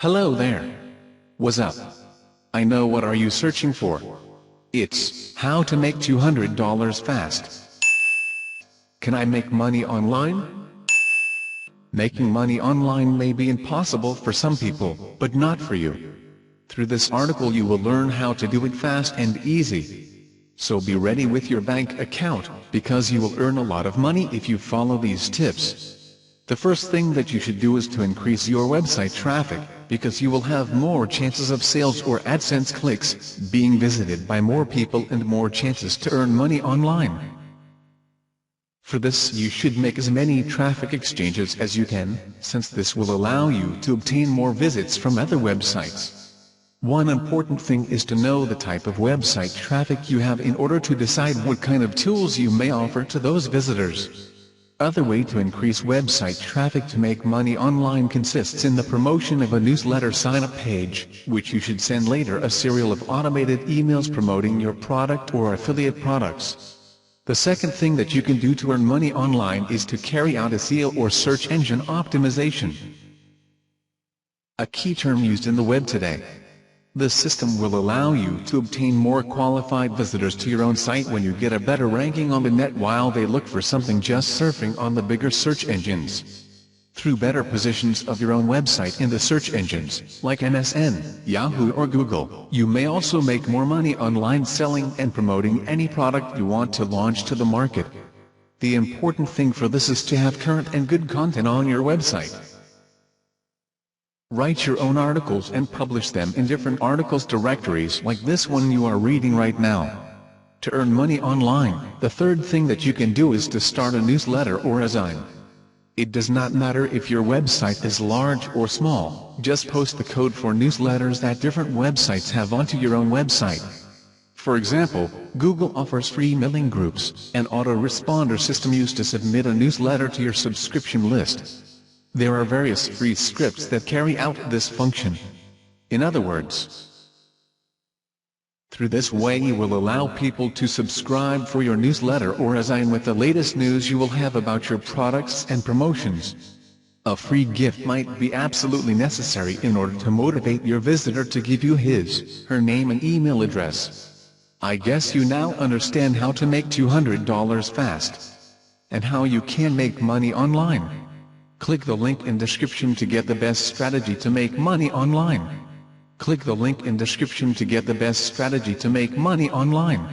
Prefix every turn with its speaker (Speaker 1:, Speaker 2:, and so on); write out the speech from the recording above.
Speaker 1: Hello there. What's up? I know what are you searching for. It's how to make $200 fast. Can I make money online? Making money online may be impossible for some people, but not for you. Through this article you will learn how to do it fast and easy. So be ready with your bank account, because you will earn a lot of money if you follow these tips. The first thing that you should do is to increase your website traffic, because you will have more chances of sales or AdSense clicks, being visited by more people and more chances to earn money online. For this you should make as many traffic exchanges as you can, since this will allow you to obtain more visits from other websites. One important thing is to know the type of website traffic you have in order to decide what kind of tools you may offer to those visitors. Other way to increase website traffic to make money online consists in the promotion of a newsletter sign-up page, which you should send later a serial of automated emails promoting your product or affiliate products. The second thing that you can do to earn money online is to carry out SEO or search engine optimization, a key term used in the web today. This system will allow you to obtain more qualified visitors to your own site when you get a better ranking on the net while they look for something just surfing on the bigger search engines. Through better positions of your own website in the search engines, like MSN, Yahoo or Google, you may also make more money online selling and promoting any product you want to launch to the market. The important thing for this is to have current and good content on your website. Write your own articles and publish them in different articles directories like this one you are reading right now. To earn money online, the third thing that you can do is to start a newsletter or a zine. It does not matter if your website is large or small, just post the code for newsletters that different websites have onto your own website. For example, Google offers free mailing groups, an autoresponder system used to submit a newsletter to your subscription list. There are various free scripts that carry out this function. In other words, through this way you will allow people to subscribe for your newsletter or a zine with the latest news you will have about your products and promotions. A free gift might be absolutely necessary in order to motivate your visitor to give you his/her name and email address. I guess you now understand how to make $200 fast, and how you can make money online. Click the link in description to get the best strategy to make money online. Click the link in description to get the best strategy to make money online.